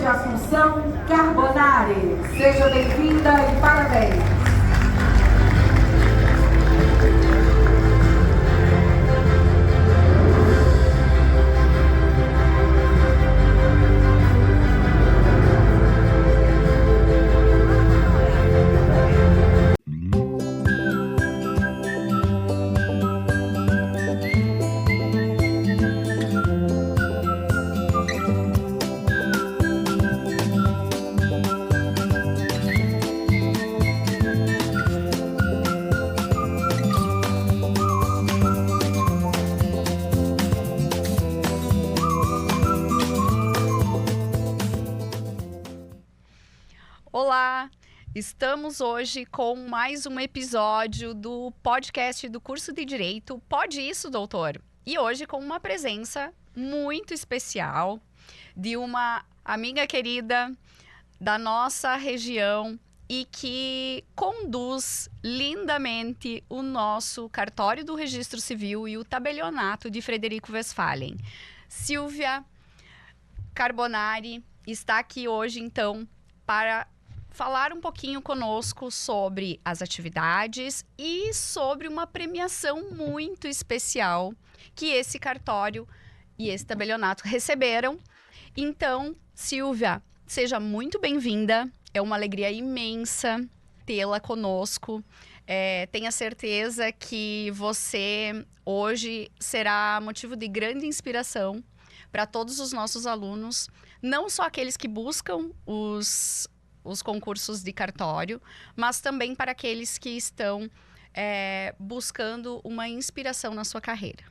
Assunção Carbonari. Seja bem-vinda e parabéns. Olá, estamos hoje com mais um episódio do podcast do curso de Direito Pode Isso, Doutor? E hoje com uma presença muito especial de uma amiga querida da nossa região e que conduz lindamente o nosso cartório do Registro Civil e o tabelionato de Frederico Westphalen. Silvia Carbonari está aqui hoje, então, para falar um pouquinho conosco sobre as atividades e sobre uma premiação muito especial que esse cartório e esse tabelionato receberam. Então, Silvia, seja muito bem-vinda. É uma alegria imensa tê-la conosco. Tenha certeza que você hoje será motivo de grande inspiração para todos os nossos alunos, não só aqueles que buscam os concursos de cartório, mas também para aqueles que estão buscando uma inspiração na sua carreira.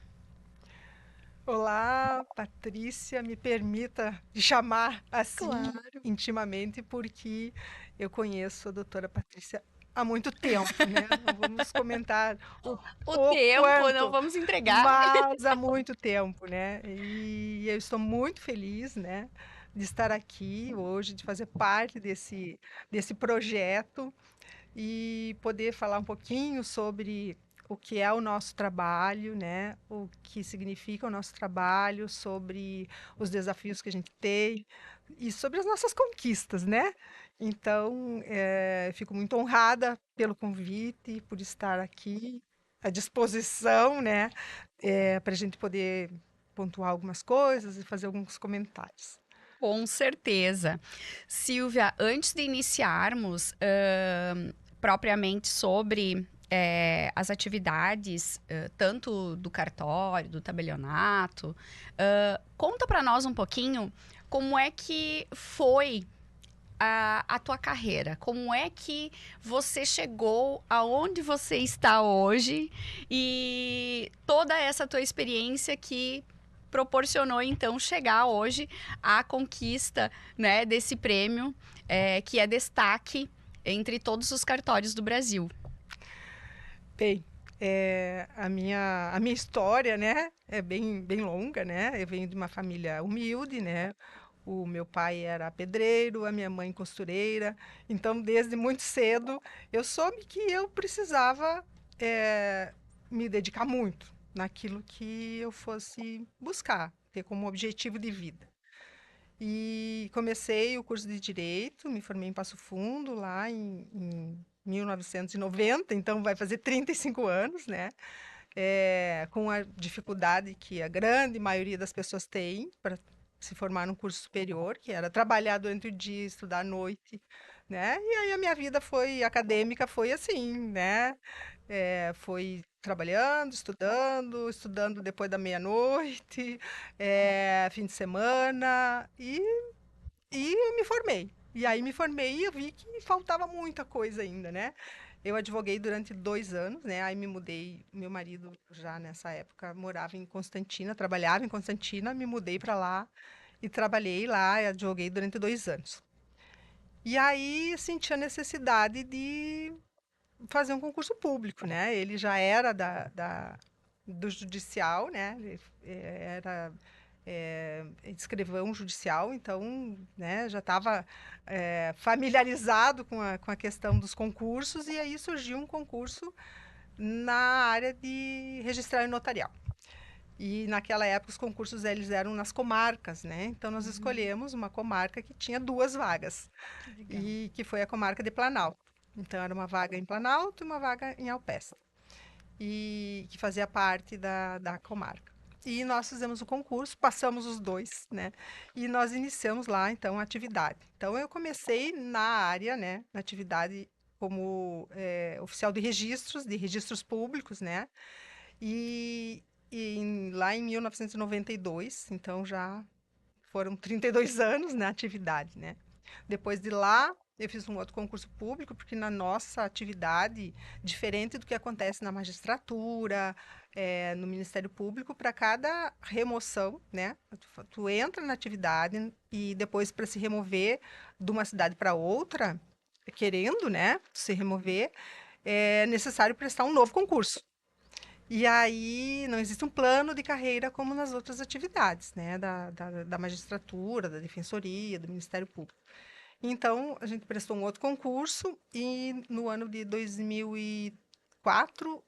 Olá, Patrícia, me permita te chamar assim Claro. intimamente, porque eu conheço a doutora Patrícia há muito tempo, né? Não vamos comentar O o tempo, quanto, não vamos entregar. mas há muito tempo, né? E eu estou muito feliz, né, de estar aqui hoje, de fazer parte desse projeto e poder falar um pouquinho sobre o que é o nosso trabalho, né? O que significa o nosso trabalho, sobre os desafios que a gente tem e sobre as nossas conquistas, né? Então, fico muito honrada pelo convite, por estar aqui à disposição, né? Para a gente poder pontuar algumas coisas e fazer alguns comentários. Com certeza. Silvia, antes de iniciarmos propriamente sobre as atividades, tanto do cartório, do tabelionato, conta para nós um pouquinho como é que foi a tua carreira, como é que você chegou aonde você está hoje e toda essa tua experiência que proporcionou então chegar hoje à conquista, né, desse prêmio que é destaque entre todos os cartórios do Brasil. Bem, a minha história, né, é bem longa, né? Eu venho de uma família humilde, né? O meu pai era pedreiro, a minha mãe costureira. Então, desde muito cedo, eu soube que eu precisava me dedicar muito naquilo que eu fosse buscar, ter como objetivo de vida. E comecei o curso de Direito, me formei em Passo Fundo, lá em 1990, então vai fazer 35 anos, né? Com a dificuldade que a grande maioria das pessoas tem para se formar num curso superior, que era trabalhar durante o dia, estudar à noite, né? E aí a minha vida foi acadêmica, foi assim, né? Foi trabalhando, estudando depois da meia-noite, fim de semana, e eu me formei. E aí me formei e eu vi que faltava muita coisa ainda, né? Eu advoguei durante 2 anos, né? Aí me mudei. Meu marido, já nessa época, morava em Constantina, trabalhava em Constantina, me mudei para lá e trabalhei lá e advoguei durante 2 anos. E aí senti a necessidade de fazer um concurso público, né? Ele já era do judicial, né? Ele era escrivão judicial, então, né, já estava familiarizado com a questão dos concursos, e aí surgiu um concurso na área de registrar e notarial. E naquela época os concursos eles eram nas comarcas, né? Então nós escolhemos uma comarca que tinha 2 vagas, Que legal. e que foi a comarca de Planalto. Então era uma vaga em Planalto e uma vaga em Alpestre, e que fazia parte da comarca. E nós fizemos o concurso, passamos os dois, né? E nós iniciamos lá, então, a atividade. Então, eu comecei na área, né? Na atividade como oficial de registros públicos, né? E, lá em 1992, então já foram 32 anos na atividade, né? Depois de lá, eu fiz um outro concurso público, porque na nossa atividade, diferente do que acontece na magistratura, no Ministério Público, para cada remoção, né? Tu entra na atividade e depois para se remover de uma cidade para outra, querendo, né, se remover, é necessário prestar um novo concurso. E aí não existe um plano de carreira como nas outras atividades, né? Da magistratura, da defensoria, do Ministério Público. Então, a gente prestou um outro concurso e no ano de 2004,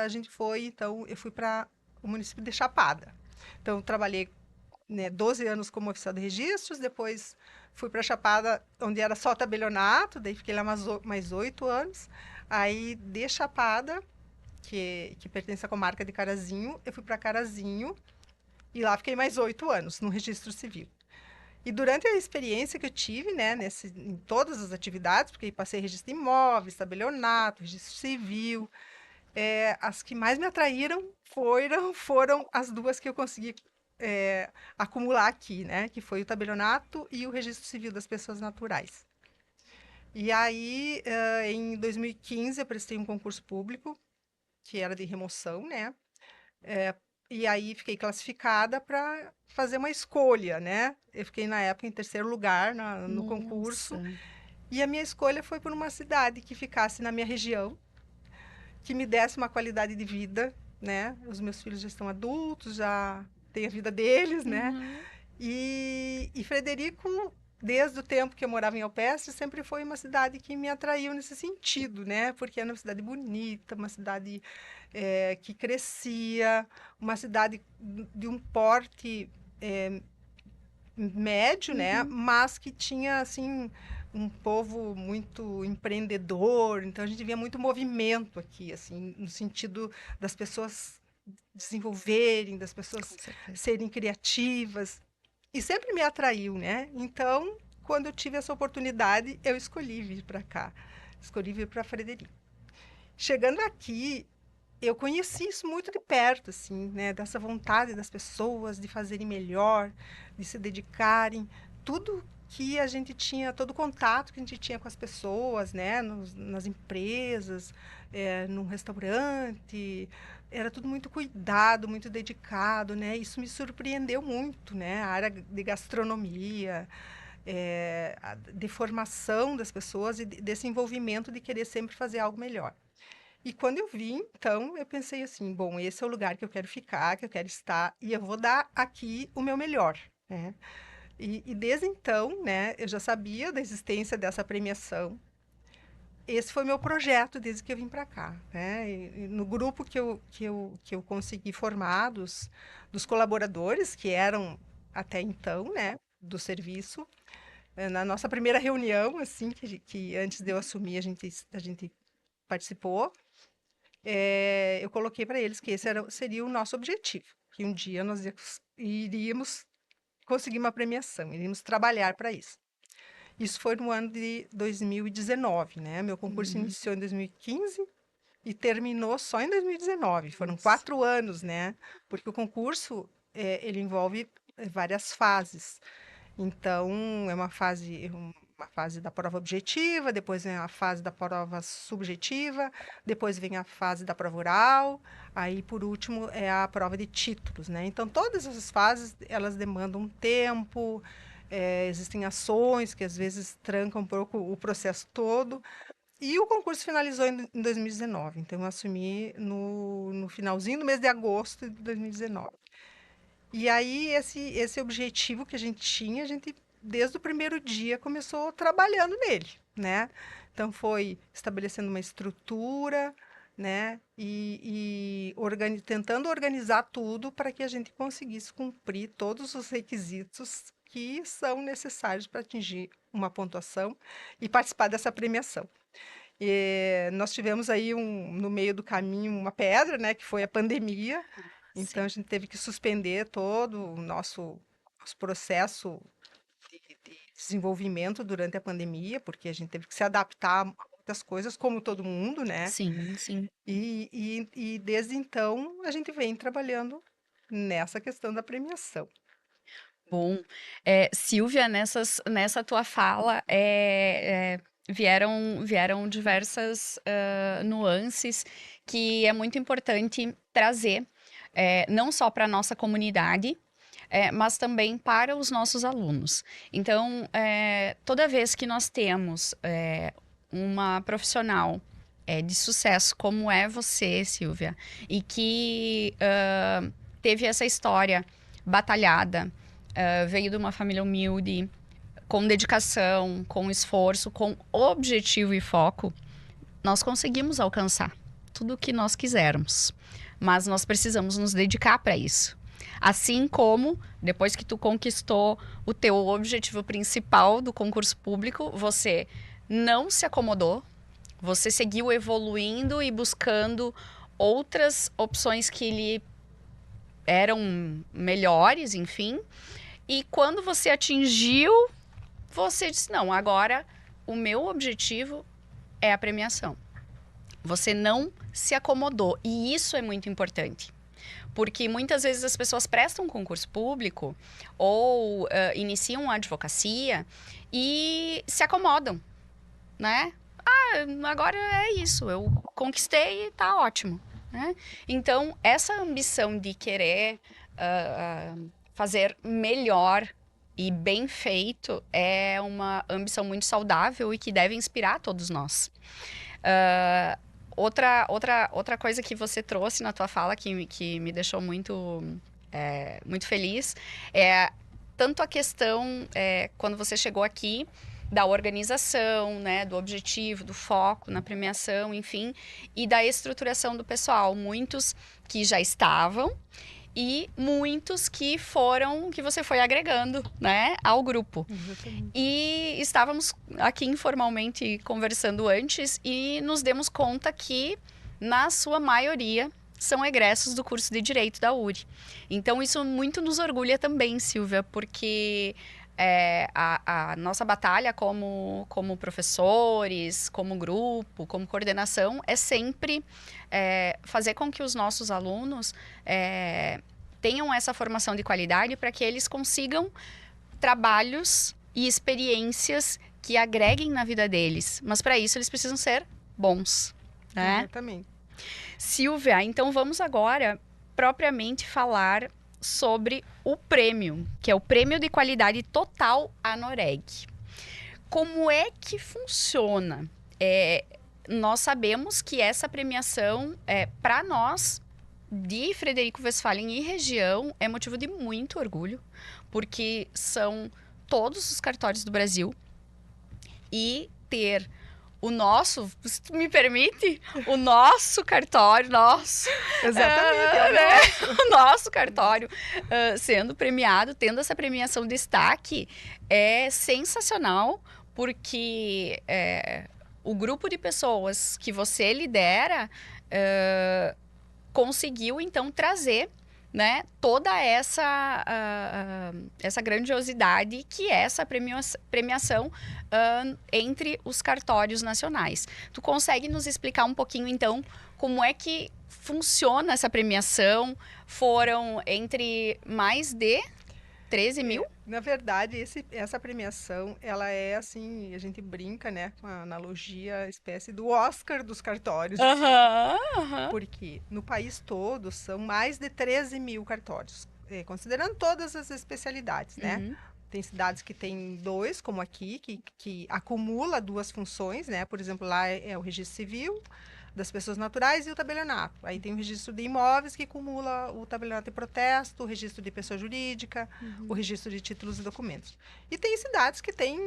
a gente foi, então, eu fui para o município de Chapada. Então, eu trabalhei, né, 12 anos como oficial de registros, depois fui para Chapada, onde era só tabelionato, daí fiquei lá mais 8 anos. Aí, de Chapada, que pertence à comarca de Carazinho, eu fui para Carazinho e lá fiquei mais 8 anos no registro civil. E durante a experiência que eu tive, né, em todas as atividades, porque passei registro de imóveis, tabelionato, registro civil, as que mais me atraíram foram as duas que eu consegui acumular aqui, né, que foi o tabelionato e o registro civil das pessoas naturais. E aí, em 2015, eu prestei um concurso público, que era de remoção, né, e aí fiquei classificada para fazer uma escolha, né? Eu fiquei na época em terceiro lugar no concurso, Nossa. e a minha escolha foi por uma cidade que ficasse na minha região, que me desse uma qualidade de vida, né? Os meus filhos já estão adultos, já têm a vida deles, né? Uhum. E Frederico, desde o tempo que eu morava em Alpestre, sempre foi uma cidade que me atraiu nesse sentido, né? Porque era uma cidade bonita, uma cidade que crescia, uma cidade de um porte médio, né? Uhum. Mas que tinha, assim, um povo muito empreendedor. Então, a gente via muito movimento aqui, assim, no sentido das pessoas desenvolverem, das pessoas Com certeza. serem criativas. E sempre me atraiu, né? Então, quando eu tive essa oportunidade, eu escolhi vir para cá. Escolhi vir para Frederico. Chegando aqui, eu conheci isso muito de perto, assim, né? Dessa vontade das pessoas de fazerem melhor, de se dedicarem. Tudo que a gente tinha, todo o contato que a gente tinha com as pessoas, né? Nas empresas, num restaurante, era tudo muito cuidado, muito dedicado, né? Isso me surpreendeu muito, né? A área de gastronomia, de formação das pessoas e desse envolvimento de querer sempre fazer algo melhor. E quando eu vim, então, eu pensei assim, bom, esse é o lugar que eu quero ficar, que eu quero estar, e eu vou dar aqui o meu melhor, né? E desde então, né, eu já sabia da existência dessa premiação. Esse foi meu projeto desde que eu vim para cá, né? E no grupo que eu consegui formar dos colaboradores, que eram até então, né, do serviço, na nossa primeira reunião, assim, que antes de eu assumir, a gente participou, eu coloquei para eles que esse seria o nosso objetivo, que um dia nós iríamos conseguir uma premiação, iríamos trabalhar para isso. Isso foi no ano de 2019, né? Meu concurso iniciou em 2015 e terminou só em 2019. Foram Nossa. 4 anos, né? Porque o concurso, ele envolve várias fases. Então, é uma fase da prova objetiva, depois vem a fase da prova subjetiva, depois vem a fase da prova oral, aí por último é a prova de títulos, né? Então todas essas fases elas demandam tempo, existem ações que às vezes trancam um pouco o processo todo. E o concurso finalizou em 2019, então eu assumi no finalzinho do mês de agosto de 2019. E aí, esse objetivo que a gente tinha, a gente, desde o primeiro dia, começou trabalhando nele, né? Então, foi estabelecendo uma estrutura, né? Tentando organizar tudo para que a gente conseguisse cumprir todos os requisitos que são necessários para atingir uma pontuação e participar dessa premiação. E nós tivemos aí no meio do caminho uma pedra, né, que foi a pandemia. Então a Sim. gente teve que suspender todo o nosso processo de desenvolvimento durante a pandemia, porque a gente teve que se adaptar a muitas coisas, como todo mundo, né? Sim, sim. E desde então a gente vem trabalhando nessa questão da premiação. Bom, Silvia, nessa tua fala, vieram diversas nuances que é muito importante trazer, não só para a nossa comunidade, mas também para os nossos alunos. Então, toda vez que nós temos uma profissional de sucesso, como é você, Silvia, e que teve essa história batalhada, veio de uma família humilde, com dedicação, com esforço, com objetivo e foco, nós conseguimos alcançar tudo o que nós quisermos. Mas nós precisamos nos dedicar para isso. Assim como, depois que tu conquistou o teu objetivo principal do concurso público, você não se acomodou, você seguiu evoluindo e buscando outras opções que lhe eram melhores, enfim. E quando você atingiu, você disse, não, agora o meu objetivo é a premiação. Você não se acomodou. E isso é muito importante. Porque muitas vezes as pessoas prestam um concurso público ou iniciam uma advocacia e se acomodam, né? Ah, agora é isso, eu conquistei e tá ótimo, né? Então, essa ambição de querer fazer melhor e bem feito é uma ambição muito saudável e que deve inspirar todos nós. Outra coisa que você trouxe na tua fala que me deixou muito feliz é tanto a questão, quando você chegou aqui, da organização, né, do objetivo, do foco na premiação, enfim, e da estruturação do pessoal. Muitos que já estavam e muitos que você foi agregando, né, ao grupo. Exatamente. E estávamos aqui informalmente conversando antes e nos demos conta que, na sua maioria, são egressos do curso de Direito da URI. Então, isso muito nos orgulha também, Silvia, porque a nossa batalha como professores, como grupo, como coordenação, é sempre fazer com que os nossos alunos tenham essa formação de qualidade para que eles consigam trabalhos e experiências que agreguem na vida deles. Mas para isso eles precisam ser bons, né? Exatamente. Silvia, então vamos agora propriamente falar sobre o prêmio, que é o Prêmio de Qualidade Total Anoreg. Como é que funciona? Nós sabemos que essa premiação, para nós, de Frederico Westphalen e região, é motivo de muito orgulho, porque são todos os cartórios do Brasil e ter o nosso, se tu me permite, o nosso cartório, Exatamente. o nosso cartório sendo premiado, tendo essa premiação de destaque, é sensacional, porque o grupo de pessoas que você lidera conseguiu, então, trazer, né, toda essa grandiosidade que é essa premiação entre os cartórios nacionais. Tu consegue nos explicar um pouquinho, então, como é que funciona essa premiação? Foram entre mais de 13 mil? Na verdade, essa premiação, ela é assim, a gente brinca, né, com a analogia, a espécie do Oscar dos cartórios. Porque no país todo são mais de 13 mil cartórios, considerando todas as especialidades, né? Uhum. Tem cidades que tem 2, como aqui, que acumula 2 funções, né? Por exemplo, lá é o registro civil, das pessoas naturais e o tabelionato. Aí tem o registro de imóveis, que cumula o tabelionato de protesto, o registro de pessoa jurídica, o registro de títulos e documentos. E tem cidades que têm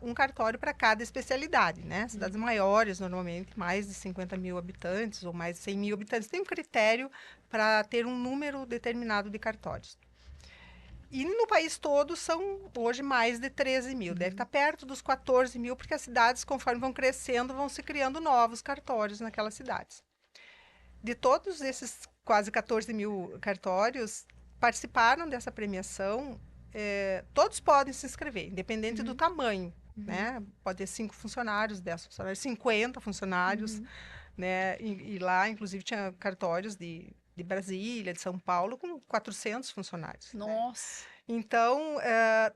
um cartório para cada especialidade, né? Cidades maiores, normalmente, mais de 50 mil habitantes ou mais de 100 mil habitantes, tem um critério para ter um número determinado de cartórios. E no país todo são hoje mais de 13 mil. Deve estar perto dos 14 mil, porque as cidades, conforme vão crescendo, vão se criando novos cartórios naquelas cidades. De todos esses quase 14 mil cartórios, participaram dessa premiação, todos podem se inscrever, independente do tamanho. Né? Pode ter 5 funcionários, 10 funcionários, 50 funcionários. Né? E lá, inclusive, tinha cartórios de Brasília, de São Paulo, com 400 funcionários. Nossa! Né? Então,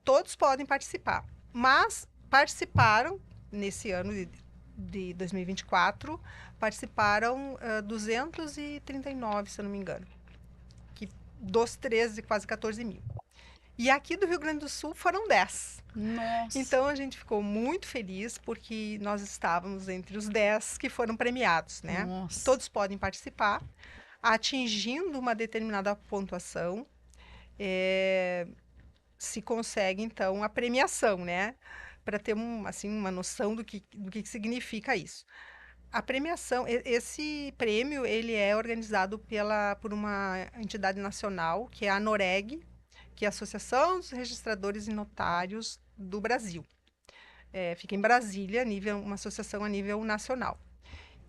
todos podem participar. Mas participaram, nesse ano de 2024, participaram 239, se eu não me engano. Dos 13, quase 14 mil. E aqui do Rio Grande do Sul foram 10. Nossa! Então, a gente ficou muito feliz, porque nós estávamos entre os 10 que foram premiados, né? Nossa. Todos podem participar, atingindo uma determinada pontuação, se consegue, então, a premiação, né? Para ter uma noção do que significa isso. A premiação, esse prêmio, ele é organizado por uma entidade nacional, que é a ANOREG, que é a Associação dos Registradores e Notários do Brasil. Fica em Brasília, uma associação a nível nacional.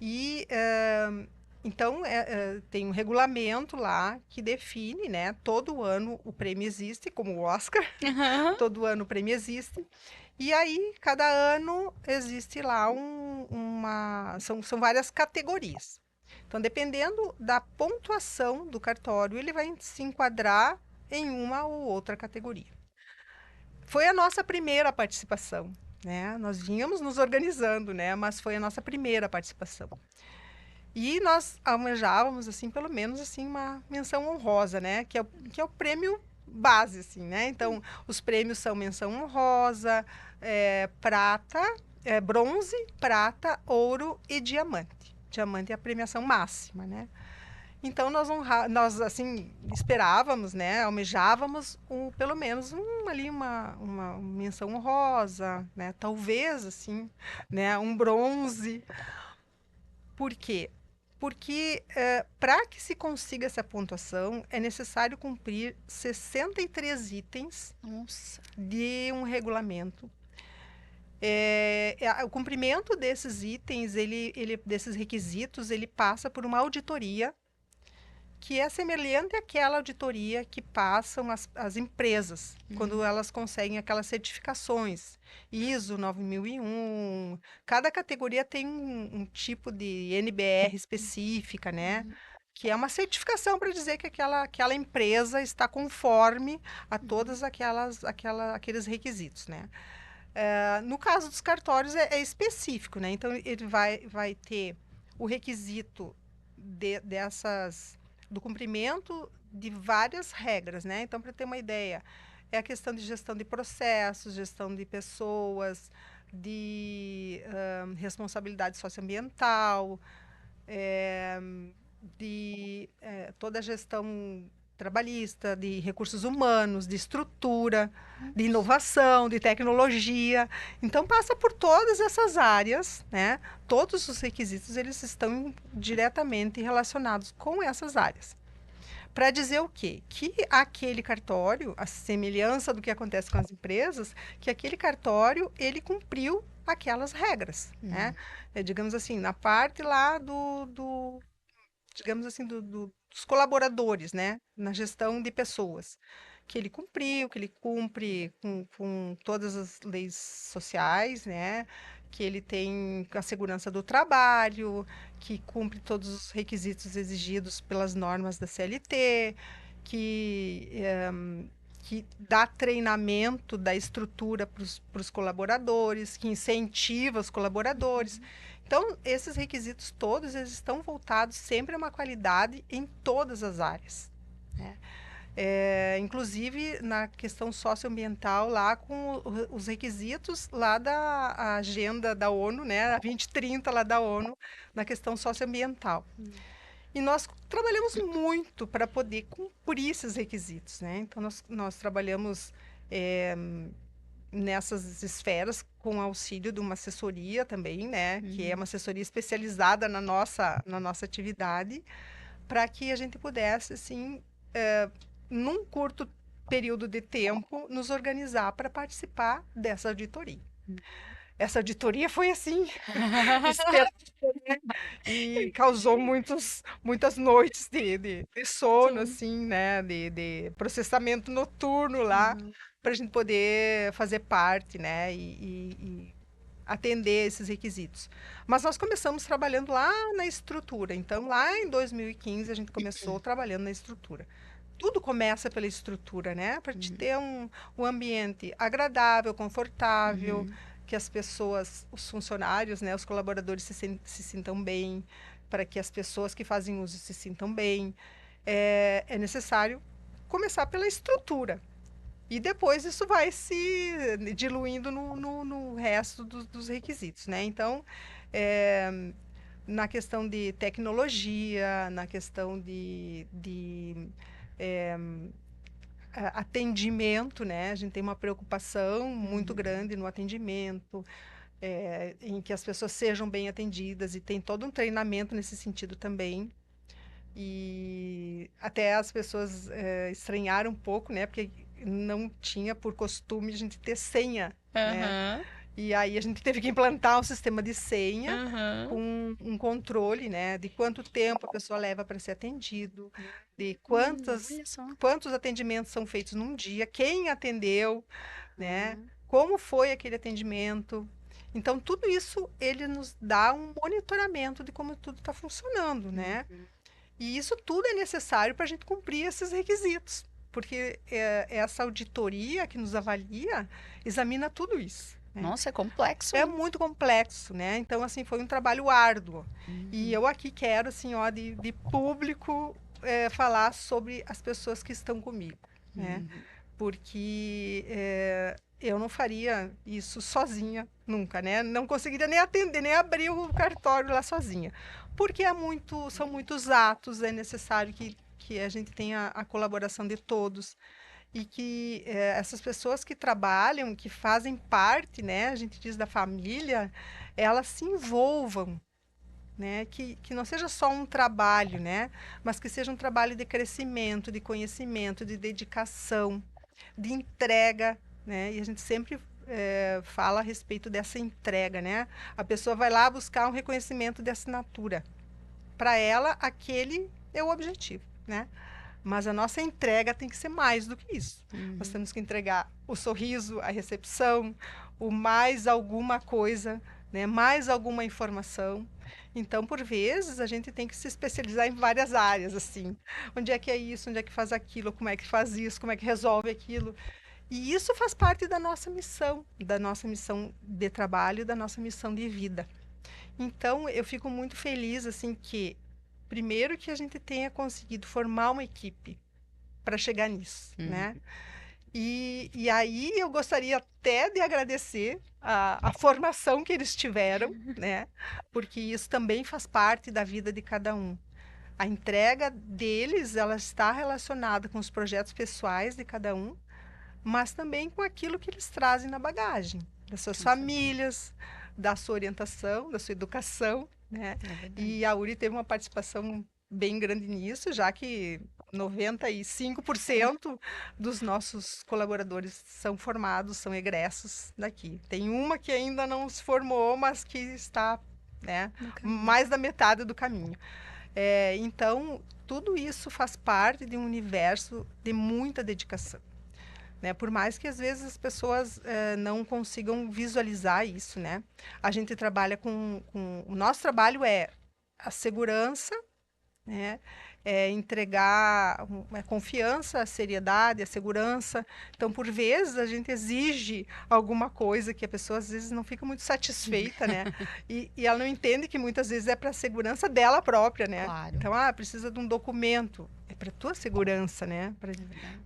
E, então, tem um regulamento lá que define, né? Todo ano o prêmio existe, como o Oscar. Todo ano o prêmio existe. E aí, cada ano existe lá são várias categorias. Então, dependendo da pontuação do cartório, ele vai se enquadrar em uma ou outra categoria. Foi a nossa primeira participação, né? Nós vínhamos nos organizando, né? Mas foi a nossa primeira participação. E nós almejávamos, assim, pelo menos, assim, uma menção honrosa, né? Que é o prêmio base, assim, né? Então, os prêmios são menção honrosa, prata, bronze, prata, ouro e diamante. Diamante é a premiação máxima, né? Então, nós assim, esperávamos, né? Almejávamos pelo menos uma menção honrosa, né? Talvez, assim, né? Um bronze. Por quê? Porque para que se consiga essa pontuação, é necessário cumprir 63 itens de um regulamento. O cumprimento desses itens, desses requisitos, ele passa por uma auditoria que é semelhante àquela auditoria que passam as empresas, quando elas conseguem aquelas certificações. ISO 9001, cada categoria tem um tipo de NBR específica, né? Que é uma certificação para dizer que aquela empresa está conforme a todos aqueles requisitos, né? No caso dos cartórios, é específico, né? Então, ele vai ter o requisito do cumprimento de várias regras, né? Então, para ter uma ideia, é a questão de gestão de processos, gestão de pessoas, de responsabilidade socioambiental, de toda a gestão trabalhista, de recursos humanos, de estrutura, de inovação, de tecnologia. Então, passa por todas essas áreas, né? Todos os requisitos, eles estão diretamente relacionados com essas áreas. Para dizer o quê? Que aquele cartório, a semelhança do que acontece com as empresas, que aquele cartório, ele cumpriu aquelas regras, né? Digamos assim, na parte lá digamos assim, dos colaboradores, né? Na gestão de pessoas. Que ele cumpriu, que ele cumpre com todas as leis sociais, né? Que ele tem a segurança do trabalho, que cumpre todos os requisitos exigidos pelas normas da CLT, que dá treinamento da estrutura para os colaboradores, que incentiva os colaboradores. Então, esses requisitos todos, eles estão voltados sempre a uma qualidade em todas as áreas, né? Inclusive na questão socioambiental, lá com os requisitos lá da agenda da ONU, né, a 2030 lá da ONU, na questão socioambiental. E nós trabalhamos muito para poder cumprir esses requisitos, né? Então, nós trabalhamos nessas esferas com auxílio de uma assessoria também, né? Que é uma assessoria especializada na nossa atividade, para que a gente pudesse, assim, num curto período de tempo, nos organizar para participar dessa auditoria. Essa auditoria foi assim, e causou muitas noites de sono, assim, né? De processamento noturno lá, para a gente poder fazer parte, né? E atender esses requisitos. Mas nós começamos trabalhando lá na estrutura. Então, lá em 2015, a gente começou trabalhando na estrutura. Tudo começa pela estrutura, né? Para te ter um ambiente agradável, confortável, que as pessoas, os funcionários, né, os colaboradores se sintam bem, para que as pessoas que fazem uso se sintam bem. É necessário começar pela estrutura. E depois isso vai se diluindo no resto dos requisitos, né? Então, na questão de tecnologia, na questão de atendimento, né? A gente tem uma preocupação muito grande no atendimento, em que as pessoas sejam bem atendidas, e tem todo um treinamento nesse sentido também. E até as pessoas estranharam um pouco, né? Porque não tinha por costume a gente ter senha, né? E aí a gente teve que implantar um sistema de senha com um controle, né? De quanto tempo a pessoa leva para ser atendido, de Olha só. quantos atendimentos são feitos num dia, quem atendeu, né? Como foi aquele atendimento. Então, tudo isso, ele nos dá um monitoramento de como tudo está funcionando, né? E isso tudo é necessário para a gente cumprir esses requisitos, porque essa auditoria que nos avalia examina tudo isso, né? Nossa, é complexo. É muito complexo, né? Então, assim, foi um trabalho árduo. E eu aqui quero, assim, ó, de público, falar sobre as pessoas que estão comigo, né? Porque eu não faria isso sozinha, nunca, né? Não conseguiria nem atender, nem abrir o cartório lá sozinha. Porque são muitos atos, é necessário que a gente tenha a colaboração de todos. E que essas pessoas que trabalham, que fazem parte, né? A gente diz da família, elas se envolvam, né? Que não seja só um trabalho, né? Mas que seja um trabalho de crescimento, de conhecimento, de dedicação, de entrega, né? E a gente sempre fala a respeito dessa entrega, né? A pessoa vai lá buscar um reconhecimento de assinatura. Para ela, aquele é o objetivo, né? Mas a nossa entrega tem que ser mais do que isso. Nós temos que entregar o sorriso, a recepção, o mais alguma coisa, né? Mais alguma informação. Então, por vezes, a gente tem que se especializar em várias áreas, assim. Onde é que é isso? Onde é que faz aquilo? Como é que faz isso? Como é que resolve aquilo? E isso faz parte da nossa missão de trabalho, da nossa missão de vida. Então, eu fico muito feliz, assim, que primeiro que a gente tenha conseguido formar uma equipe para chegar nisso, né? E aí eu gostaria até de agradecer a formação que eles tiveram, né? Porque isso também faz parte da vida de cada um. A entrega deles, ela está relacionada com os projetos pessoais de cada um, mas também com aquilo que eles trazem na bagagem, das suas famílias, da sua orientação, da sua educação, né? E a Uri teve uma participação bem grande nisso, já que 95% dos nossos colaboradores são formados, são egressos daqui. Tem uma que ainda não se formou, mas que está, né, mais da metade do caminho. Então, tudo isso faz parte de um universo de muita dedicação, né? Por mais que às vezes as pessoas não consigam visualizar isso, né? A gente trabalha o nosso trabalho é a segurança, né? entregar a confiança, a seriedade, a segurança. Então, por vezes, a gente exige alguma coisa que a pessoa às vezes não fica muito satisfeita, né? E ela não entende que muitas vezes é para a segurança dela própria, né? Claro. Então, precisa de um documento. É para tua segurança, né?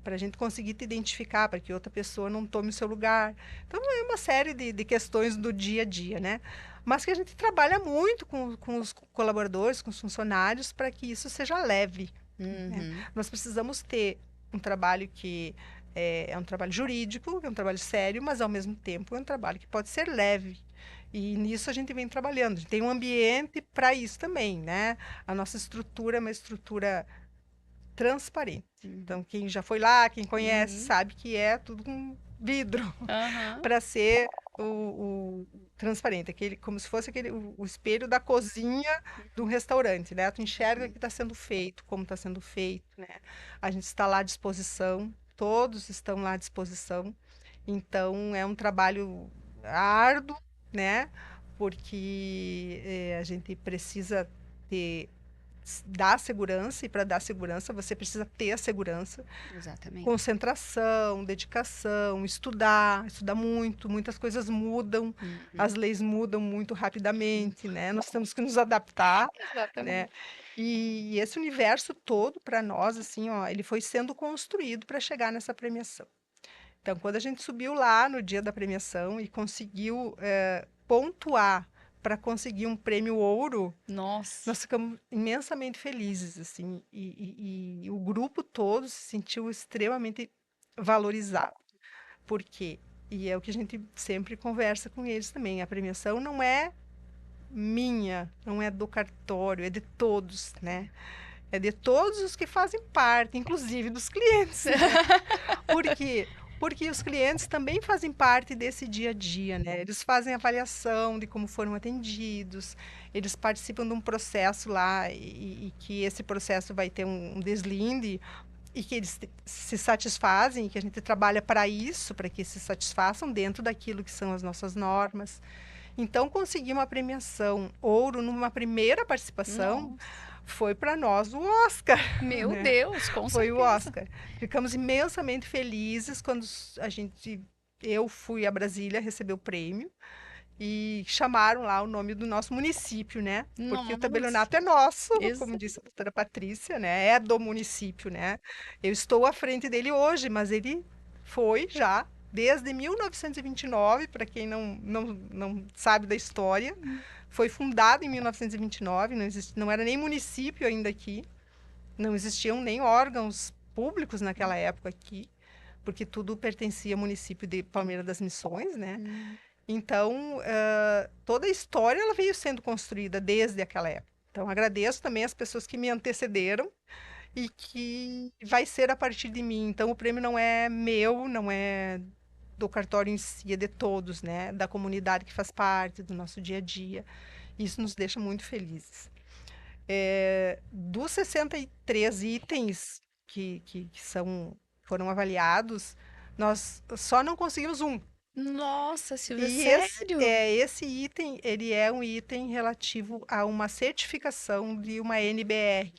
Para a gente conseguir te identificar, para que outra pessoa não tome o seu lugar. Então, é uma série de questões do dia a dia, né? Mas que a gente trabalha muito com os colaboradores, com os funcionários, para que isso seja leve. Uhum. Nós precisamos ter um trabalho que é um trabalho jurídico, é um trabalho sério, mas ao mesmo tempo é um trabalho que pode ser leve. E nisso a gente vem trabalhando. A gente tem um ambiente para isso também, né? A nossa estrutura é uma estrutura transparente. Então, quem já foi lá, quem conhece, sabe que é tudo com vidro Aham. para ser o transparente, aquele, como se fosse o espelho da cozinha de um restaurante, né? Tu enxerga o que está sendo feito, como está sendo feito, né? A gente está lá à disposição, todos estão lá à disposição. Então, é um trabalho árduo, né? Porque a gente precisa ter dar segurança, e para dar segurança você precisa ter a segurança, Exatamente. concentração, dedicação, estudar muito, muitas coisas mudam, as leis mudam muito rapidamente, né? Nós temos que nos adaptar, né? E esse universo todo para nós, assim, ó, ele foi sendo construído para chegar nessa premiação. Então, quando a gente subiu lá no dia da premiação e conseguiu pontuar para conseguir um prêmio ouro, Nossa. nós ficamos imensamente felizes, assim, e o grupo todo se sentiu extremamente valorizado. Por quê? E é o que a gente sempre conversa com eles também. A premiação não é minha, não é do cartório, é de todos, né? É de todos os que fazem parte, inclusive dos clientes. Né? Por quê? Porque os clientes também fazem parte desse dia a dia, né? Eles fazem avaliação de como foram atendidos, eles participam de um processo lá e que esse processo vai ter um deslinde e que eles se satisfazem, que a gente trabalha para isso, para que se satisfaçam dentro daquilo que são as nossas normas. Então, conseguir uma premiação ouro numa primeira participação foi para nós o Oscar. Meu né? Deus, com Foi o certeza. Oscar. Ficamos imensamente felizes quando eu fui a Brasília receber o prêmio e chamaram lá o nome do nosso município, né? Porque o Nossa. tabelionato é nosso, Ex- como disse a doutora Patrícia, né? É do município, né? Eu estou à frente dele hoje, mas ele foi já desde 1929, para quem não sabe da história. Foi fundado em 1929, não era nem município ainda aqui. Não existiam nem órgãos públicos naquela época aqui, porque tudo pertencia ao município de Palmeira das Missões, né? Então, toda a história ela veio sendo construída desde aquela época. Então, agradeço também as pessoas que me antecederam e que vai ser a partir de mim. Então, o prêmio não é meu, não é do cartório em si, é de todos, né? Da comunidade que faz parte do nosso dia a dia. Isso nos deixa muito felizes. Dos 63 itens que foram avaliados, nós só não conseguimos um. Nossa, Silvia, E sério? esse item, ele é um item relativo a uma certificação de uma NBR,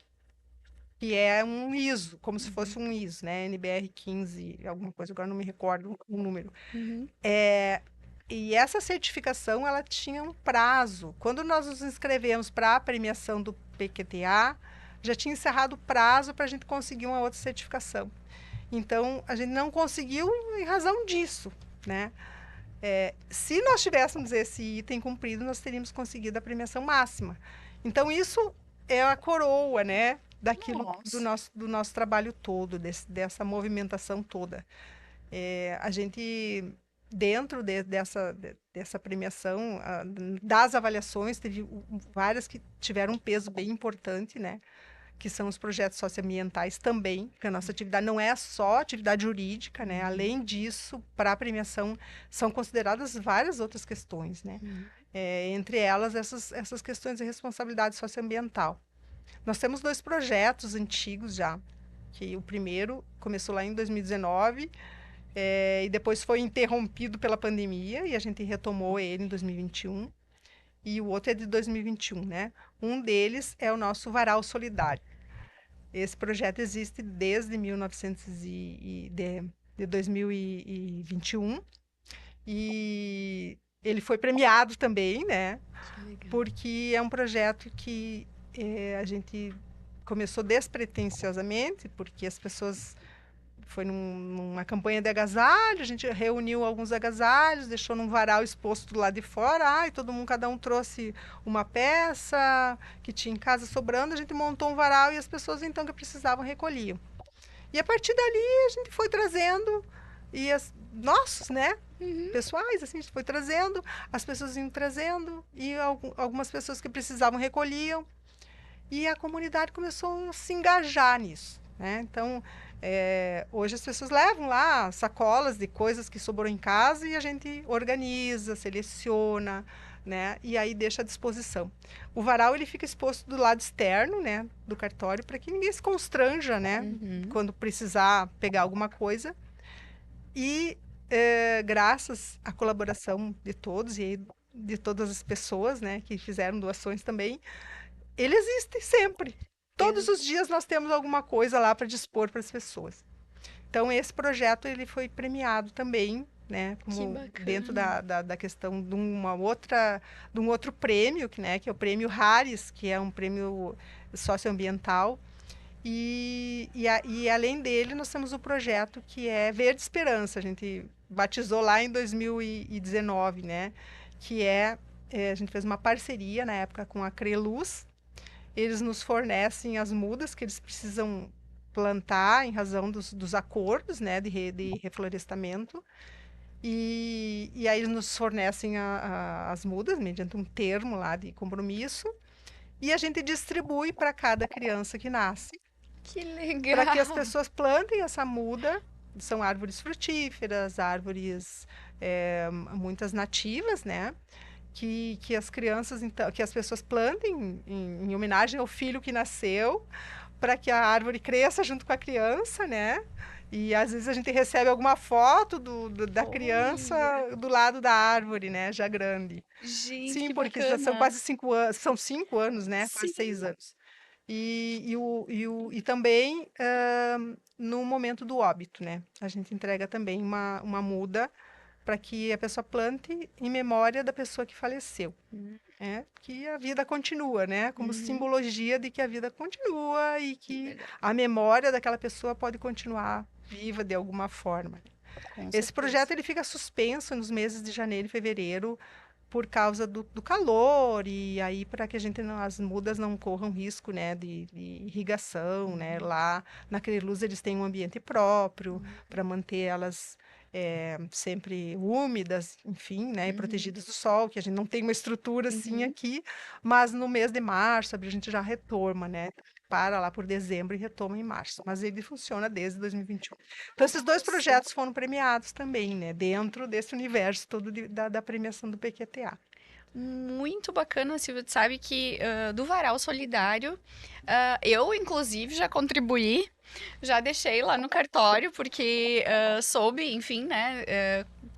que é um ISO, como se fosse um ISO, né? NBR 15, alguma coisa, agora não me recordo o número. E essa certificação, ela tinha um prazo. Quando nós nos inscrevemos para a premiação do PQTA, já tinha encerrado o prazo para a gente conseguir uma outra certificação. Então, a gente não conseguiu em razão disso, né? Se nós tivéssemos esse item cumprido, nós teríamos conseguido a premiação máxima. Então, isso é a coroa, né? Daquilo do nosso trabalho todo, dessa movimentação toda. A gente, dentro dessa premiação, das avaliações, teve várias que tiveram um peso bem importante, né? Que são os projetos socioambientais também, porque a nossa atividade não é só atividade jurídica, né? Além disso, para a premiação, são consideradas várias outras questões, né? Entre elas, essas questões de responsabilidade socioambiental. Nós temos 2 projetos antigos já, que o primeiro começou lá em 2019, e depois foi interrompido pela pandemia, e a gente retomou ele em 2021, e o outro é de 2021, né? Um deles é o nosso Varal Solidário. Esse projeto existe desde 2021 e ele foi premiado também, né? Que legal. Porque é um projeto que a gente começou despretensiosamente, porque as pessoas foi numa campanha de agasalho, a gente reuniu alguns agasalhos, deixou num varal exposto do lado de fora, e todo mundo, cada um trouxe uma peça que tinha em casa sobrando, a gente montou um varal e as pessoas então que precisavam recolhiam. E a partir dali a gente foi trazendo, e nossos, né? Pessoais, assim, a gente foi trazendo, as pessoas iam trazendo, e algumas pessoas que precisavam recolhiam, e a comunidade começou a se engajar nisso, né? Então, hoje as pessoas levam lá sacolas de coisas que sobrou em casa e a gente organiza, seleciona, né? E aí deixa à disposição. O varal ele fica exposto do lado externo, né, do cartório, para que ninguém se constranja, né, quando precisar pegar alguma coisa. E graças à colaboração de todos e de todas as pessoas, né, que fizeram doações também, ele existe sempre. Todos os dias nós temos alguma coisa lá para dispor para as pessoas. Então, esse projeto ele foi premiado também, né, como dentro da questão de de um outro prêmio, né, que é o Prêmio Hares, que é um prêmio socioambiental. E além dele, nós temos o projeto que é Verde Esperança. A gente batizou lá em 2019, né, que a gente fez uma parceria na época com a Creluz. Eles nos fornecem as mudas que eles precisam plantar em razão dos acordos, né, de reflorestamento. E aí eles nos fornecem as mudas mediante um termo lá de compromisso. E a gente distribui para cada criança que nasce, Que legal. para que as pessoas plantem essa muda. São árvores frutíferas, árvores muitas nativas, né? Que as crianças, então, que as pessoas plantem em homenagem ao filho que nasceu, para que a árvore cresça junto com a criança, né? E às vezes a gente recebe alguma foto da criança do lado da árvore, né? Já grande. Gente, Sim, que porque já são bacana. quase 5 anos, são 5 anos, né? Quase Sim. 6 anos. E também no momento do óbito, né? A gente entrega também uma muda para que a pessoa plante em memória da pessoa que faleceu. Que a vida continua, né? Como simbologia de que a vida continua e que a memória daquela pessoa pode continuar viva de alguma forma. Com Esse projeto ele fica suspenso nos meses de janeiro e fevereiro por causa do calor e aí para que as mudas não corram risco, né, de irrigação, né? Lá na Creluz eles têm um ambiente próprio para manter elas sempre úmidas, enfim, né, e protegidas do sol, que a gente não tem uma estrutura assim aqui, mas no mês de março, abril, a gente já retoma, né? Para lá por dezembro e retoma em março. Mas ele funciona desde 2021. Então, esses dois projetos foram premiados também, né? Dentro desse universo todo da premiação do PQTA. Muito bacana, Silvia. Tu sabe que do Varal Solidário, eu, inclusive, já contribuí, já deixei lá no cartório, porque soube, enfim, né,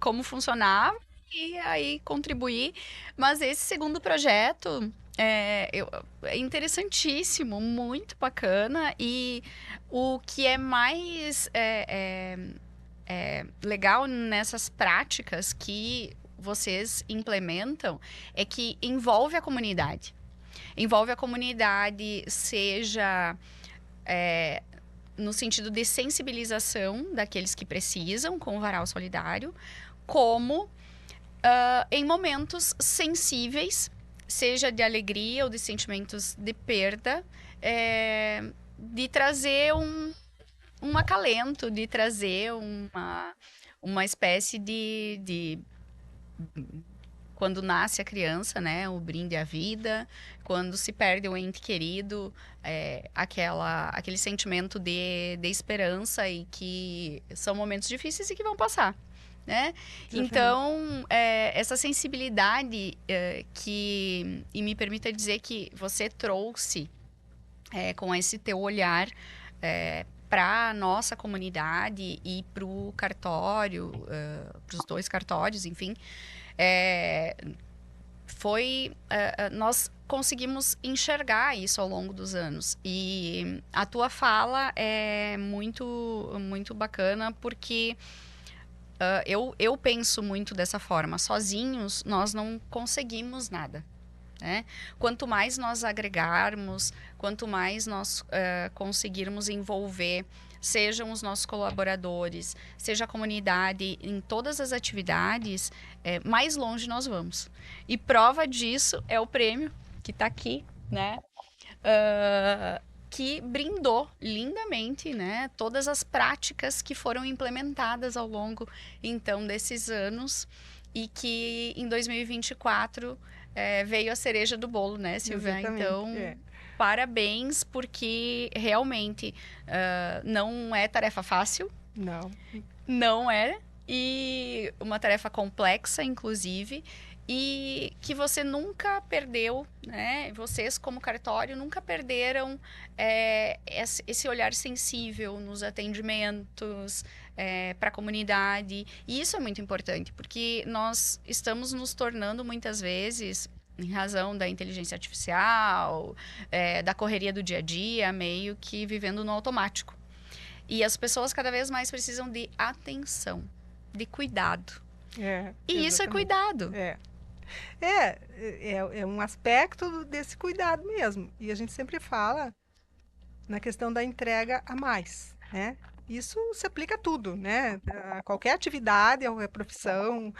como funcionava, e aí contribuí. Mas esse segundo projeto é interessantíssimo, muito bacana, e o que é mais legal nessas práticas que vocês implementam é que envolve a comunidade. Envolve a comunidade, seja no sentido de sensibilização daqueles que precisam com o varal solidário, como em momentos sensíveis, seja de alegria ou de sentimentos de perda, de trazer um acalento, de trazer uma espécie de quando nasce a criança, né, o brinde à vida, quando se perde um ente querido, aquele sentimento de esperança e que são momentos difíceis e que vão passar, né? Então, essa sensibilidade e me permita dizer que você trouxe com esse teu olhar para a nossa comunidade e para o cartório, para os dois cartórios, enfim, nós conseguimos enxergar isso ao longo dos anos. E a tua fala é muito, muito bacana, porque eu penso muito dessa forma. Sozinhos, nós não conseguimos nada, né? Quanto mais nós agregarmos, quanto mais nós conseguirmos envolver, sejam os nossos colaboradores, seja a comunidade, em todas as atividades, mais longe nós vamos. E prova disso é o prêmio que está aqui, né? Que brindou lindamente, né, todas as práticas que foram implementadas ao longo, então, desses anos, e que em 2024 veio a cereja do bolo, né, Silvia? Exatamente, Então, parabéns, porque realmente não é tarefa fácil. Não. Não é. E uma tarefa complexa, inclusive, e que você nunca perdeu, né? Vocês, como cartório, nunca perderam esse olhar sensível nos atendimentos, para a comunidade. E isso é muito importante, porque nós estamos nos tornando, muitas vezes, em razão da inteligência artificial, da correria do dia a dia, meio que vivendo no automático. E as pessoas cada vez mais precisam de atenção, de cuidado. E isso é cuidado. É um aspecto desse cuidado mesmo. E a gente sempre fala na questão da entrega a mais, né? Isso se aplica a tudo, né? A qualquer atividade, a qualquer profissão.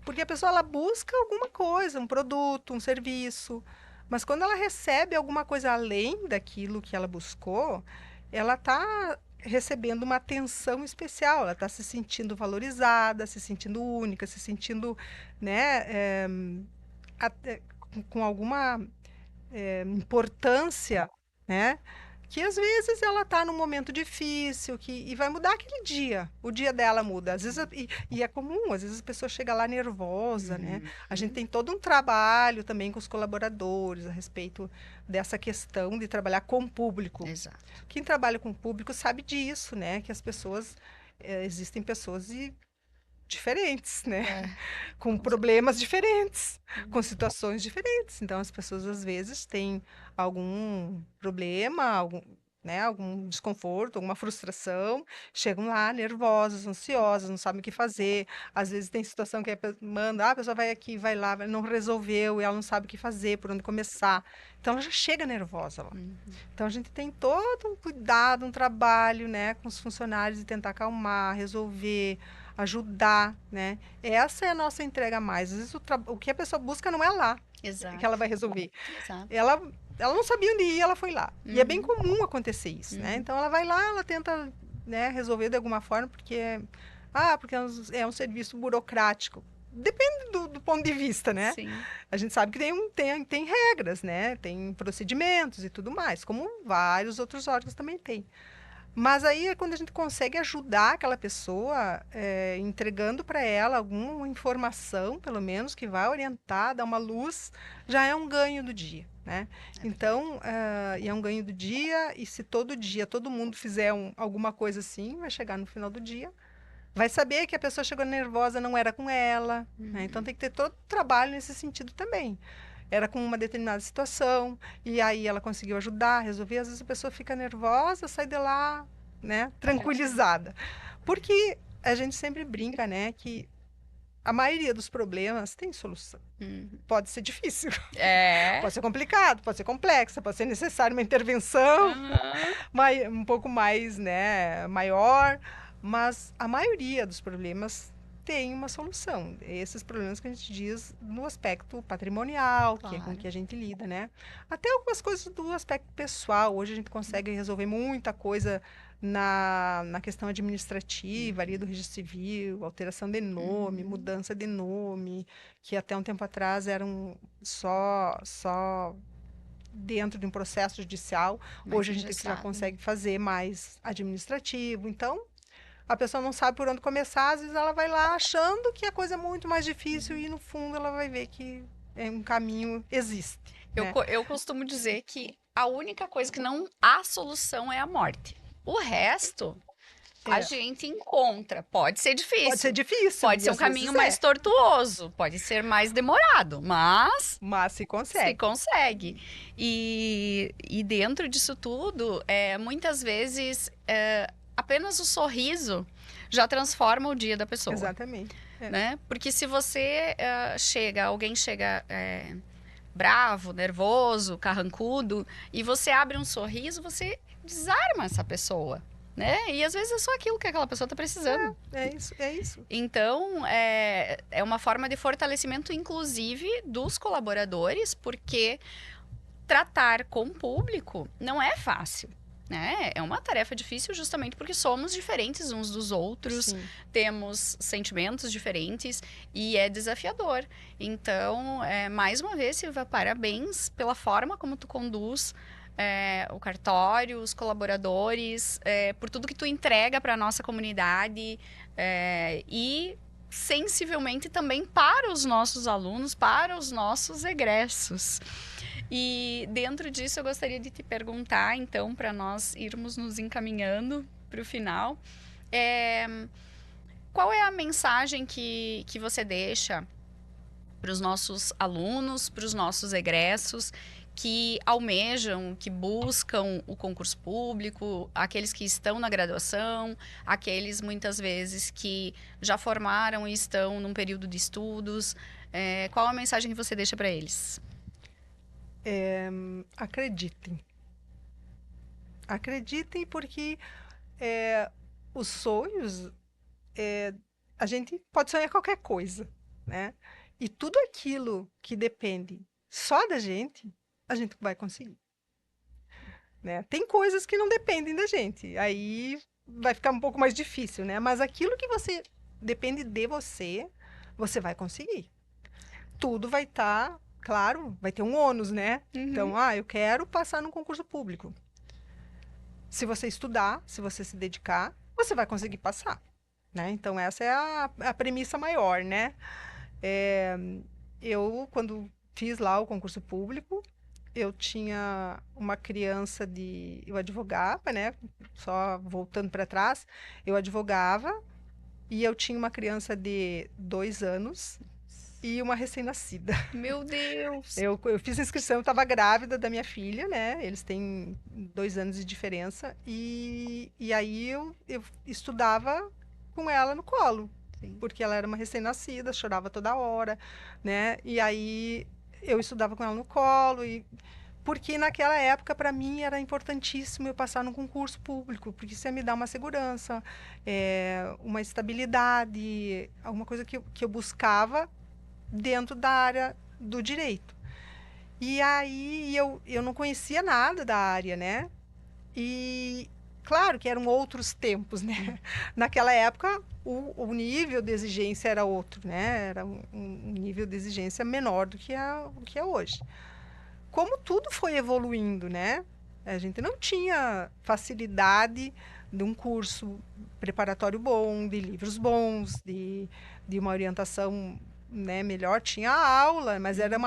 Porque a pessoa ela busca alguma coisa, um produto, um serviço. Mas quando ela recebe alguma coisa além daquilo que ela buscou, ela está recebendo uma atenção especial, ela está se sentindo valorizada, se sentindo única, se sentindo, né, com alguma importância, né? Que às vezes ela está num momento difícil e vai mudar aquele dia. O dia dela muda. Às vezes, e é comum, às vezes a pessoa chega lá nervosa, né? A gente tem todo um trabalho também com os colaboradores a respeito dessa questão de trabalhar com o público. Exato. Quem trabalha com o público sabe disso, né? Que as pessoas, existem pessoas diferentes, né? Com problemas diferentes, com situações diferentes. Então, as pessoas, às vezes, têm algum problema, algum desconforto, alguma frustração, chegam lá nervosas, ansiosas, não sabem o que fazer. Às vezes, tem situação que a pessoa vai aqui, vai lá, não resolveu, e ela não sabe o que fazer, por onde começar. Então, ela já chega nervosa lá. Então, a gente tem todo um cuidado, um trabalho, né, com os funcionários de tentar acalmar, resolver, ajudar, né? Essa é a nossa entrega a mais. Às vezes o que a pessoa busca não é lá Exato. que ela vai resolver. Exato. Ela não sabia onde ir, ela foi lá. E é bem comum acontecer isso, né? Então ela vai lá, ela tenta, né, resolver de alguma forma, porque é um serviço burocrático. Depende do ponto de vista, né? Sim. A gente sabe que tem regras, né? Tem procedimentos e tudo mais, como vários outros órgãos também têm. Mas aí é quando a gente consegue ajudar aquela pessoa, entregando para ela alguma informação, pelo menos, que vai orientar, dar uma luz, já é um ganho do dia, né? Então, e é um ganho do dia, e se todo dia todo mundo fizer alguma coisa assim, vai chegar no final do dia, vai saber que a pessoa chegou nervosa, não era com ela, né? Então tem que ter todo o trabalho nesse sentido também. Era com uma determinada situação, e aí ela conseguiu ajudar, resolver. Às vezes a pessoa fica nervosa, sai de lá, né, tranquilizada. Porque a gente sempre brinca, né, que a maioria dos problemas tem solução. Pode ser difícil, pode ser complicado, pode ser complexa, pode ser necessária uma intervenção um pouco mais, né, maior, mas a maioria dos problemas tem uma solução. Esses problemas que a gente diz no aspecto patrimonial, que é com que a gente lida, né? Até algumas coisas do aspecto pessoal. Hoje a gente consegue resolver muita coisa na questão administrativa, ali do registro civil, alteração de nome, mudança de nome, que até um tempo atrás eram só dentro de um processo judicial. Hoje a gente já consegue fazer mais administrativo. Então, a pessoa não sabe por onde começar, às vezes ela vai lá achando que a coisa é muito mais difícil e no fundo ela vai ver que um caminho existe. Né? Eu costumo dizer que a única coisa que não há solução é a morte. O resto, a gente encontra. Pode ser difícil. Pode ser difícil. Pode e ser um às vezes caminho mais tortuoso. Pode ser mais demorado. Mas Mas se consegue. se consegue. E dentro disso tudo, muitas vezes, apenas o sorriso já transforma o dia da pessoa. Exatamente. Né? Porque se você alguém chega bravo, nervoso, carrancudo, e você abre um sorriso, você desarma essa pessoa, né? E às vezes é só aquilo que aquela pessoa está precisando. É isso, é isso. Então, é uma forma de fortalecimento, inclusive, dos colaboradores, porque tratar com o público não é fácil. Né? É uma tarefa difícil justamente porque somos diferentes uns dos outros, Sim. temos sentimentos diferentes e é desafiador. Então, mais uma vez, Silvia, parabéns pela forma como tu conduz o cartório, os colaboradores, por tudo que tu entrega para a nossa comunidade e sensivelmente também para os nossos alunos, para os nossos egressos. E dentro disso eu gostaria de te perguntar, então, para nós irmos nos encaminhando para o final, qual é a mensagem que você deixa para os nossos alunos, para os nossos egressos, que almejam, que buscam o concurso público, aqueles que estão na graduação, aqueles muitas vezes que já formaram e estão num período de estudos, qual a mensagem que você deixa para eles? Acreditem. Acreditem porque os sonhos, a gente pode sonhar qualquer coisa, né? E tudo aquilo que depende só da gente, a gente vai conseguir. Né? Tem coisas que não dependem da gente, aí vai ficar um pouco mais difícil, né? Mas aquilo que depende de você, você vai conseguir. Tudo vai estar... Claro, vai ter um ônus, né? Uhum. Então, eu quero passar num concurso público. Se você estudar, se você se dedicar, você vai conseguir passar, né? Então, essa é a premissa maior, né? Eu, quando fiz lá o concurso público, eu tinha uma criança eu advogava, né? Só voltando para trás, eu advogava e eu tinha uma criança de 2 anos e uma recém-nascida. Meu Deus! Eu fiz a inscrição, eu estava grávida da minha filha, né? Eles têm 2 anos de diferença. E aí eu estudava com ela no colo. Sim. Porque ela era uma recém-nascida, chorava toda hora, né? E aí eu estudava com ela no colo. Porque naquela época, para mim, era importantíssimo eu passar num concurso público. Porque isso ia me dar uma segurança, uma estabilidade, alguma coisa que eu buscava dentro da área do direito. E aí eu não conhecia nada da área, né? E claro que eram outros tempos, né? Naquela época o nível de exigência era outro, né? Era um nível de exigência menor do que é hoje. Como tudo foi evoluindo, né? A gente não tinha facilidade de um curso preparatório bom, de livros bons, de uma orientação, né, melhor. Tinha a aula, mas era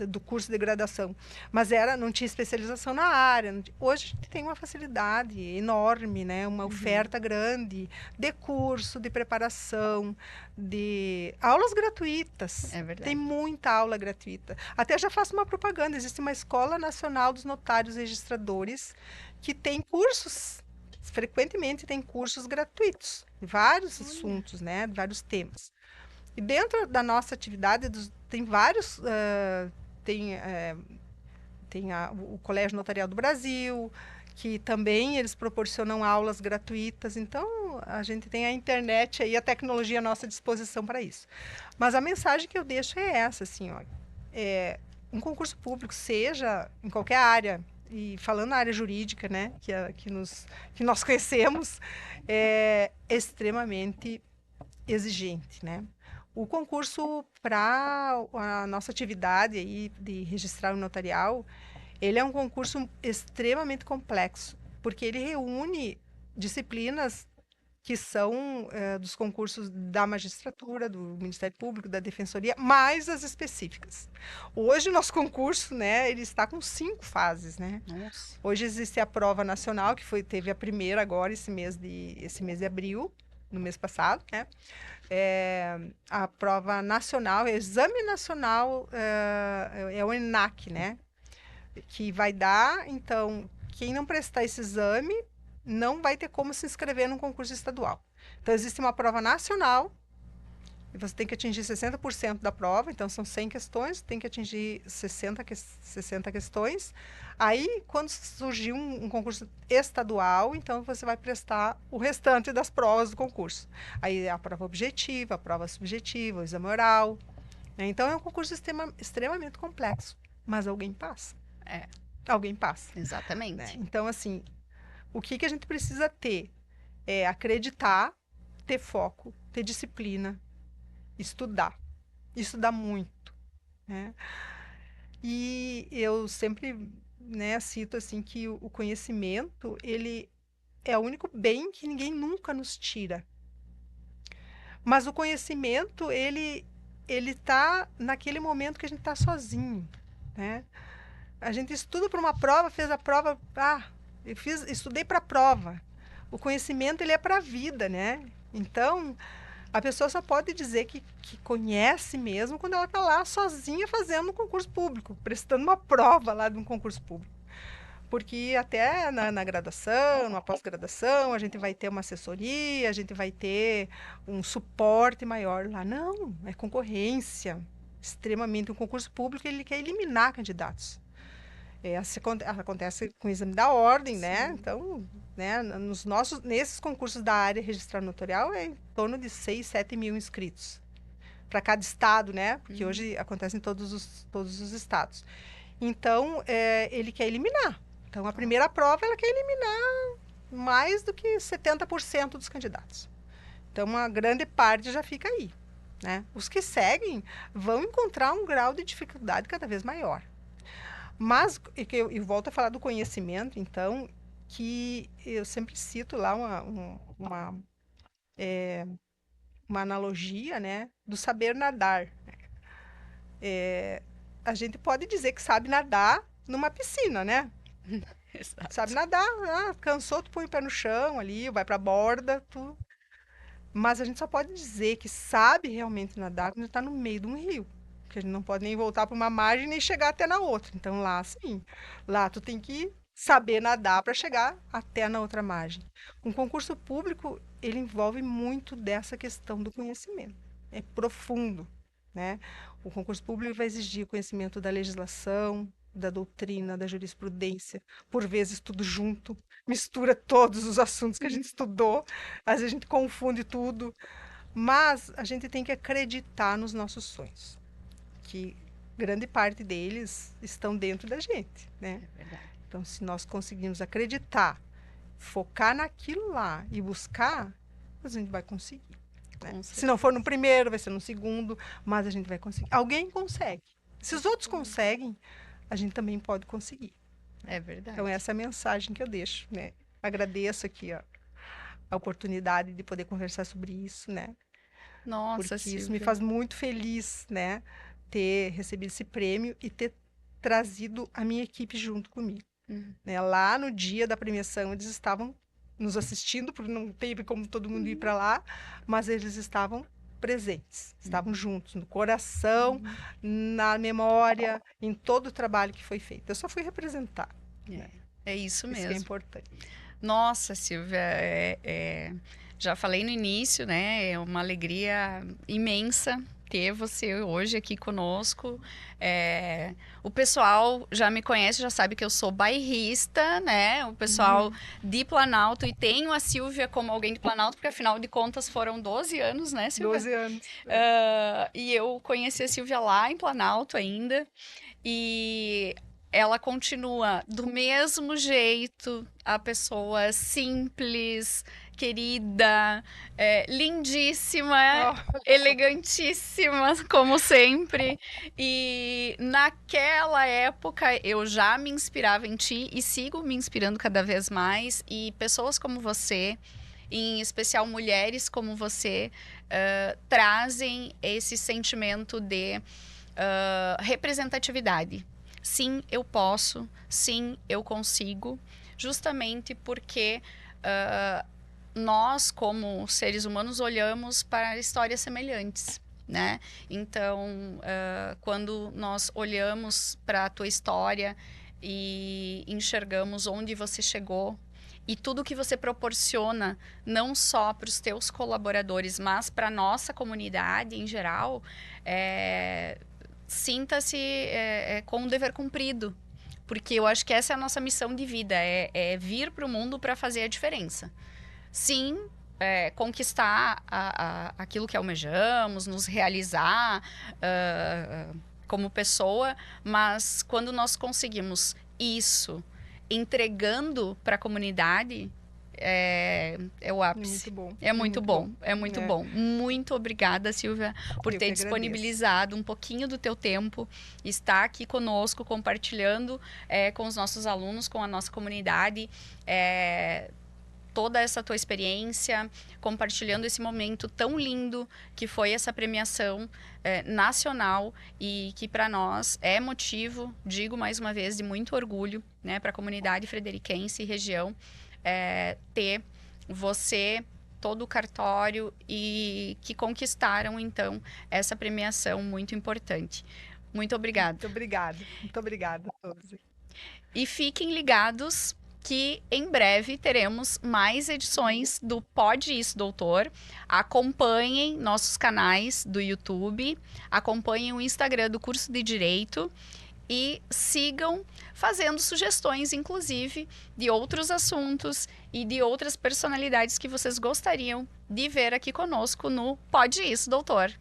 do curso de graduação, mas não tinha especialização na área. Hoje a gente tem uma facilidade enorme, né, uma oferta grande de curso, de preparação, de aulas gratuitas. É verdade. Tem muita aula gratuita. Até já faço uma propaganda, existe uma Escola Nacional dos Notários Registradores que tem cursos, frequentemente tem cursos gratuitos, de vários assuntos, né, de vários temas. E dentro da nossa atividade, tem vários, o Colégio Notarial do Brasil, que também eles proporcionam aulas gratuitas. Então, a gente tem a internet e a tecnologia à nossa disposição para isso. Mas a mensagem que eu deixo é essa, assim, ó, um concurso público, seja em qualquer área, e falando na área jurídica, né, que nós conhecemos, é extremamente exigente, né? O concurso para a nossa atividade aí de registrar o notarial, ele é um concurso extremamente complexo, porque ele reúne disciplinas que são dos concursos da magistratura, do Ministério Público, da Defensoria, mais as específicas. Hoje, o nosso concurso, né, ele está com 5 fases, né? Nossa. Hoje existe a prova nacional, que teve a primeira agora, esse mês de abril, no mês passado, né? A prova nacional, o exame nacional é o ENAC, né? Que vai dar, então, quem não prestar esse exame não vai ter como se inscrever num concurso estadual. Então, existe uma prova nacional, e você tem que atingir 60% da prova, então são 100 questões, tem que atingir 60 questões. Aí, quando surgir um concurso estadual, então você vai prestar o restante das provas do concurso. Aí a prova objetiva, a prova subjetiva, o exame oral, né? Então, é um concurso extremamente complexo, mas alguém passa. Alguém passa. Exatamente. Né? Então, assim, o que a gente precisa ter é acreditar, ter foco, ter disciplina, estudar muito, né? E eu sempre, né, cito assim que o conhecimento, ele é o único bem que ninguém nunca nos tira. Mas o conhecimento, ele tá naquele momento que a gente tá sozinho, né? A gente estuda para uma prova, fez a prova, estudei para a prova. O conhecimento, ele é para a vida, né? Então, a pessoa só pode dizer que conhece mesmo quando ela está lá sozinha fazendo um concurso público, prestando uma prova lá de um concurso público. Porque até na graduação, na pós-graduação, a gente vai ter uma assessoria, a gente vai ter um suporte maior lá. Não, é concorrência. Extremamente. Um concurso público, ele quer eliminar candidatos. Acontece com o exame da ordem, né? Então, né, nesses concursos da área registrada notarial, é em torno de 6, 7 mil inscritos para cada estado, né? Porque hoje acontece em todos os estados. Então, ele quer eliminar. Então, a primeira prova, ela quer eliminar mais do que 70% dos candidatos. Então, uma grande parte já fica aí, né? Os que seguem vão encontrar um grau de dificuldade cada vez maior. Mas, eu volto a falar do conhecimento, então, que eu sempre cito lá uma analogia, né, do saber nadar. A gente pode dizer que sabe nadar numa piscina, né? Exato. Sabe nadar, cansou, tu põe o pé no chão ali, vai pra borda, Mas a gente só pode dizer que sabe realmente nadar quando está no meio de um rio. Porque a gente não pode nem voltar para uma margem nem chegar até na outra. Então lá sim, lá tu tem que saber nadar para chegar até na outra margem. Um concurso público, ele envolve muito dessa questão do conhecimento. É profundo, né? O concurso público vai exigir conhecimento da legislação, da doutrina, da jurisprudência, por vezes tudo junto, mistura todos os assuntos que a gente estudou, às vezes a gente confunde tudo, mas a gente tem que acreditar nos nossos sonhos, que grande parte deles estão dentro da gente, né? É verdade. Então, se nós conseguirmos acreditar, focar naquilo lá e buscar, a gente vai conseguir. Né? Se não for no primeiro, vai ser no segundo, mas a gente vai conseguir. Alguém consegue. Se os outros conseguem, a gente também pode conseguir. É verdade. Então, essa é a mensagem que eu deixo, né? Agradeço aqui a oportunidade de poder conversar sobre isso, né? Nossa, Porque isso Silvia. me faz muito feliz, né? Ter recebido esse prêmio e ter trazido a minha equipe junto comigo. Né? Lá no dia da premiação, eles estavam nos assistindo, porque não teve como todo mundo ir para lá, mas eles estavam presentes, estavam juntos, no coração, na memória, em todo o trabalho que foi feito. Eu só fui representar. É isso Isso mesmo. que é importante. Nossa, Silvia, já falei no início, né? É uma alegria imensa ter você hoje aqui conosco. O pessoal já me conhece, já sabe que eu sou bairrista, né? O pessoal de Planalto, e tenho a Silvia como alguém de Planalto, porque afinal de contas foram 12 anos, né, Silvia? 12 anos. E eu conheci a Silvia lá em Planalto ainda, e ela continua do mesmo jeito, a pessoa simples, querida, lindíssima, elegantíssima, como sempre. E naquela época eu já me inspirava em ti e sigo me inspirando cada vez mais. E pessoas como você em especial mulheres como você, trazem esse sentimento de representatividade. Sim, eu posso, sim, eu consigo, justamente porque nós, como seres humanos, olhamos para histórias semelhantes, né? Então, quando nós olhamos para a tua história e enxergamos onde você chegou e tudo que você proporciona, não só para os teus colaboradores, mas para a nossa comunidade em geral, sinta-se com um dever cumprido. Porque eu acho que essa é a nossa missão de vida, é vir para o mundo para fazer a diferença. Sim, conquistar aquilo que almejamos, nos realizar como pessoa, mas quando nós conseguimos isso entregando para a comunidade, é o ápice. Muito bom. É muito bom, é muito É. bom. Muito obrigada, Silvia, por Eu ter que disponibilizado um pouquinho do teu tempo, estar aqui conosco, compartilhando com os nossos alunos, com a nossa comunidade, toda essa tua experiência, compartilhando esse momento tão lindo que foi essa premiação nacional e que para nós é motivo, digo mais uma vez, de muito orgulho, né, para a comunidade frederiquense e região, ter você, todo o cartório e que conquistaram então essa premiação muito importante. Muito obrigada. Muito obrigada a todos. E fiquem ligados que em breve teremos mais edições do Pode Isso, Doutor. Acompanhem nossos canais do YouTube, acompanhem o Instagram do Curso de Direito e sigam fazendo sugestões, inclusive, de outros assuntos e de outras personalidades que vocês gostariam de ver aqui conosco no Pode Isso, Doutor.